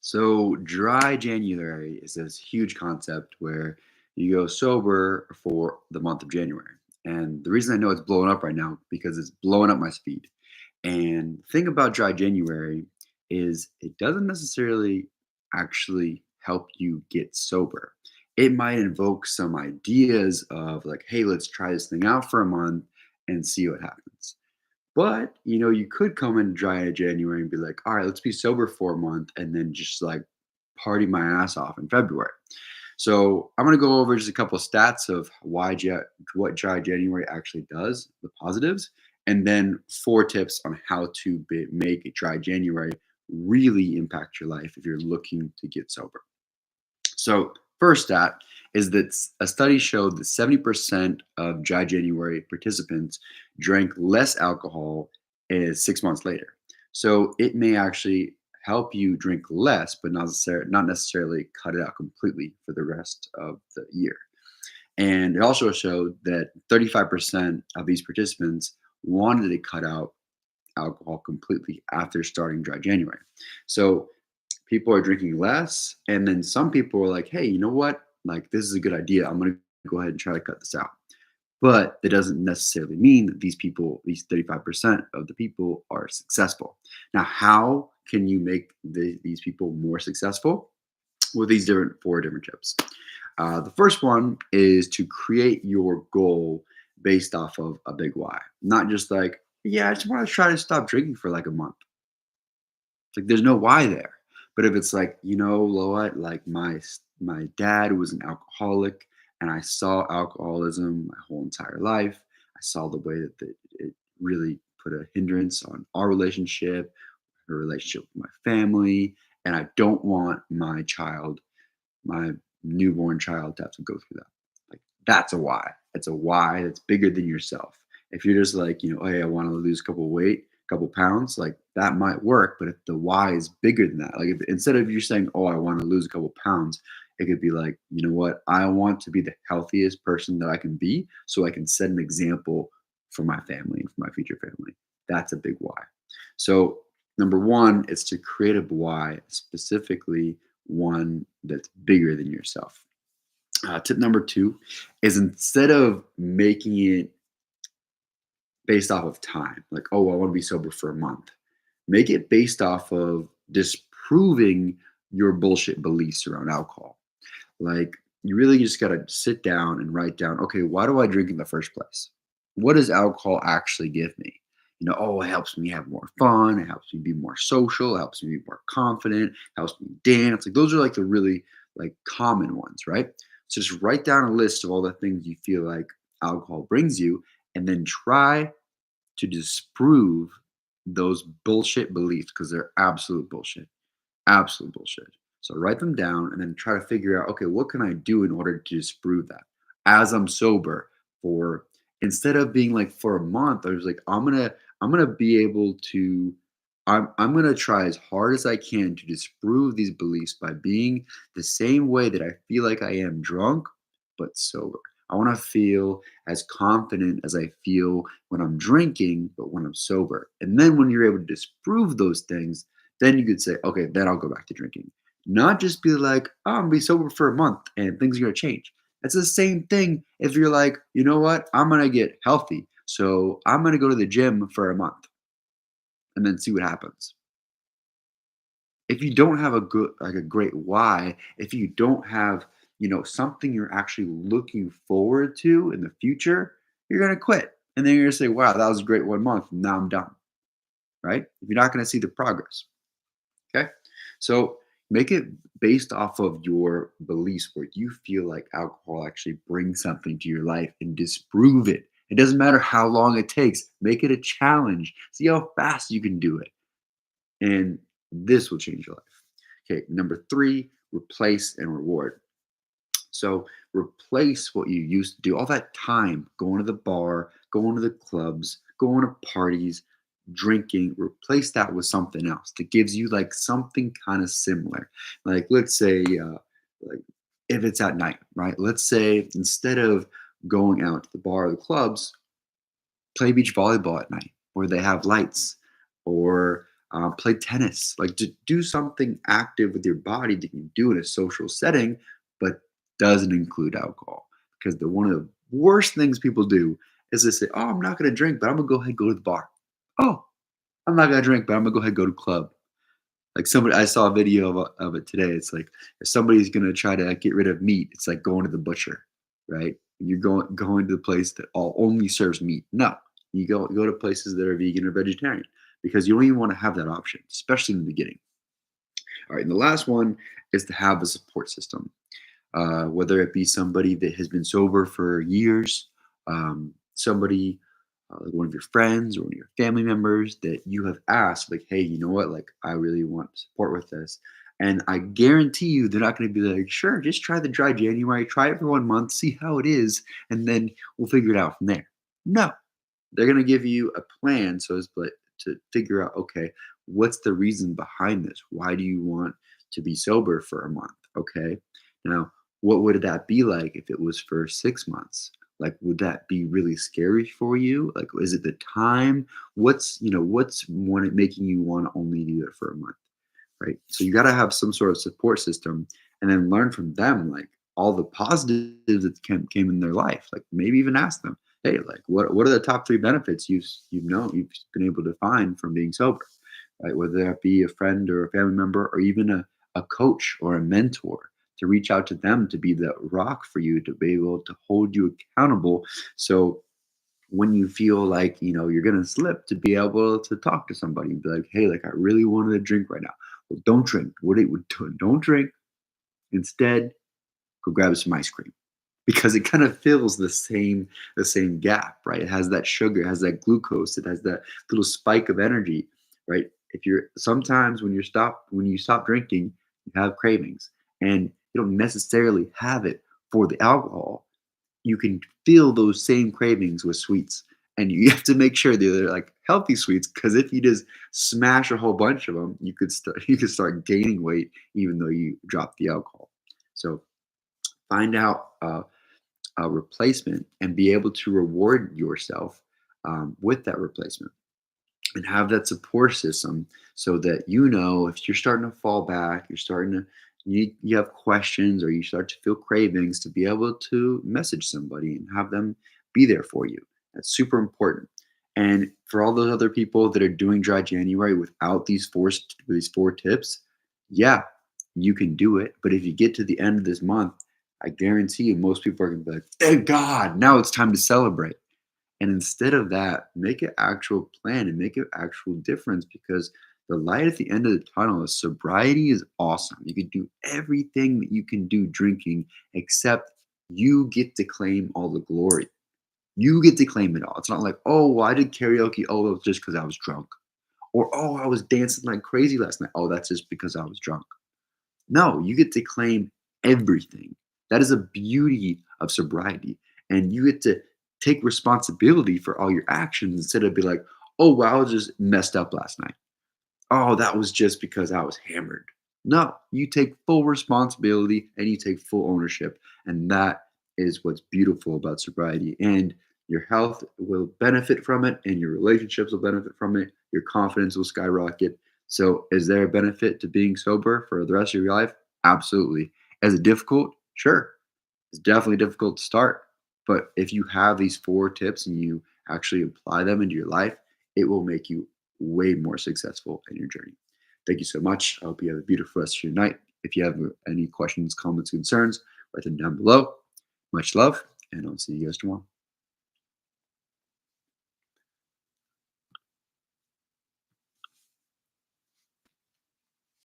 So, dry January is this huge concept where you go sober for the month of January. And the reason I know it's blowing up right now because it's blowing up my speed. And the thing about dry January is it doesn't necessarily actually help you get sober. It might invoke some ideas of like, hey, let's try this thing out for a month and see what happens. But, you could come in dry in January and be like, all right, let's be sober for a month and then just like party my ass off in February. So I'm going to go over just a couple of stats of what dry January actually does, the positives, and then four tips on how to make a dry January really impact your life if you're looking to get sober. So, first stat is that a study showed that 70% of dry January participants drank less alcohol 6 months later. So, it may actually help you drink less, but not necessarily cut it out completely for the rest of the year. And it also showed that 35% of these participants wanted to cut out alcohol completely after starting dry January. So, people are drinking less, and then some people are like, hey, you know what, like this is a good idea, I'm going to go ahead and try to cut this out. But that doesn't necessarily mean that these 35% of the people are successful. Now, how can you make these people more successful? With these four different tips. The first one is to create your goal based off of a big why, not just like, yeah, I just want to try to stop drinking for like a month. Like there's no why there. But if it's like, Loa, like my dad was an alcoholic and I saw alcoholism my whole entire life. I saw the way that it really put a hindrance on our relationship, her relationship with my family, and I don't want my newborn child to have to go through that. Like that's a why. It's a why that's bigger than yourself. If you're just like, hey, I want to lose a couple pounds, like that might work. But if the why is bigger than that, like if instead of you saying, oh, I want to lose a couple pounds, it could be like, you know what, I want to be the healthiest person that I can be so I can set an example for my family and for my future family. That's a big why. So number one is to create a why, specifically one that's bigger than yourself. Tip number two is instead of making it based off of time, like, oh, I want to be sober for a month, make it based off of disproving your bullshit beliefs around alcohol. Like, you really just got to sit down and write down, okay, why do I drink in the first place? What does alcohol actually give me? Oh, it helps me have more fun. It helps me be more social. It helps me be more confident. It helps me dance. Like those are like the really like common ones, right? So just write down a list of all the things you feel like alcohol brings you, and then try to disprove those bullshit beliefs because they're absolute bullshit. Absolute bullshit. So write them down and then try to figure out, okay, what can I do in order to disprove that as I'm sober for instead of being like for a month, I was like, I'm gonna be able to I'm gonna try as hard as I can to disprove these beliefs by being the same way that I feel like I am drunk, but sober. I want to feel as confident as I feel when I'm drinking, but when I'm sober. And then when you're able to disprove those things, then you could say, okay, then I'll go back to drinking. Not just be like, oh, I'm gonna be sober for a month and things are gonna change. It's the same thing if you're like, you know what, I'm gonna get healthy. So I'm gonna go to the gym for a month and then see what happens. If you don't have a great why, if you don't have, something you're actually looking forward to in the future, you're gonna quit. And then you're gonna say, wow, that was a great 1 month. Now I'm done. Right? If you're not gonna see the progress. Okay. So make it based off of your beliefs where you feel like alcohol actually brings something to your life and disprove it. It doesn't matter how long it takes. Make it a challenge. See how fast you can do it. And this will change your life. Okay. Number three, replace and reward. So replace what you used to do, all that time going to the bar, going to the clubs, going to parties, drinking, replace that with something else that gives you like something kind of similar. Like let's say, like if it's at night, right? Let's say instead of going out to the bar or the clubs, play beach volleyball at night, where they have lights, or play tennis, like to do something active with your body that you can do in a social setting, but doesn't include alcohol. Because the one of the worst things people do is they say, "Oh, I'm not going to drink, but I'm going to go ahead and go to the bar." Oh, I'm not going to drink, but I'm going to go ahead and go to club. Like somebody, I saw a video of it today. It's like if somebody's going to try to get rid of meat, it's like going to the butcher, right? You're going to the place that all only serves meat. No, you go to places that are vegan or vegetarian because you don't even want to have that option, especially in the beginning. All right, and the last one is to have a support system, whether it be somebody that has been sober for years, somebody like one of your friends or one of your family members that you have asked, like, hey, you know what, like, I really want support with this. And I guarantee you, they're not going to be like, sure, just try the dry January, try it for 1 month, see how it is, and then we'll figure it out from there. No, they're going to give you a plan so it's like to figure out, okay, what's the reason behind this? Why do you want to be sober for a month? Okay. Now, what would that be like if it was for 6 months? Like, would that be really scary for you? Like, is it the time? What's making you want to only do it for a month? Right. So you got to have some sort of support system and then learn from them, like all the positives that came in their life. Like maybe even ask them, hey, like what are the top three benefits you've been able to find from being sober, right? Whether that be a friend or a family member or even a coach or a mentor to reach out to them to be that rock for you to be able to hold you accountable. So when you feel like you're gonna slip, to be able to talk to somebody and be like, hey, like I really wanted to drink right now. Well, don't drink. Don't drink. Instead, go grab some ice cream because it kind of fills the same gap, right? It has that sugar, it has that glucose, it has that little spike of energy, right? If you're sometimes when you stop drinking, you have cravings, and you don't necessarily have it for the alcohol. You can feel those same cravings with sweets. And you have to make sure they're like healthy sweets, because if you just smash a whole bunch of them, you could start gaining weight even though you drop the alcohol. So find out a replacement and be able to reward yourself with that replacement and have that support system so that if you're starting to fall back, you have questions or you start to feel cravings, to be able to message somebody and have them be there for you. That's super important. And for all those other people that are doing dry January without these four tips, yeah, you can do it. But if you get to the end of this month, I guarantee you most people are gonna be like, thank God, now it's time to celebrate. And instead of that, make an actual plan and make an actual difference, because the light at the end of the tunnel is sobriety is awesome. You can do everything that you can do drinking, except you get to claim all the glory. You get to claim it all. It's not like, oh, well, I did karaoke. Oh, it was just because I was drunk. Or, oh, I was dancing like crazy last night. Oh, that's just because I was drunk. No, you get to claim everything. That is a beauty of sobriety. And you get to take responsibility for all your actions instead of be like, oh, well, I was just messed up last night. Oh, that was just because I was hammered. No, you take full responsibility and you take full ownership. And that is what's beautiful about sobriety. And your health will benefit from it, and your relationships will benefit from it. Your confidence will skyrocket. So, is there a benefit to being sober for the rest of your life? Absolutely. Is it difficult? Sure. It's definitely difficult to start. But if you have these four tips and you actually apply them into your life, it will make you way more successful in your journey. Thank you so much. I hope you have a beautiful rest of your night. If you have any questions, comments, concerns, write them down below. Much love, and I'll see you guys tomorrow.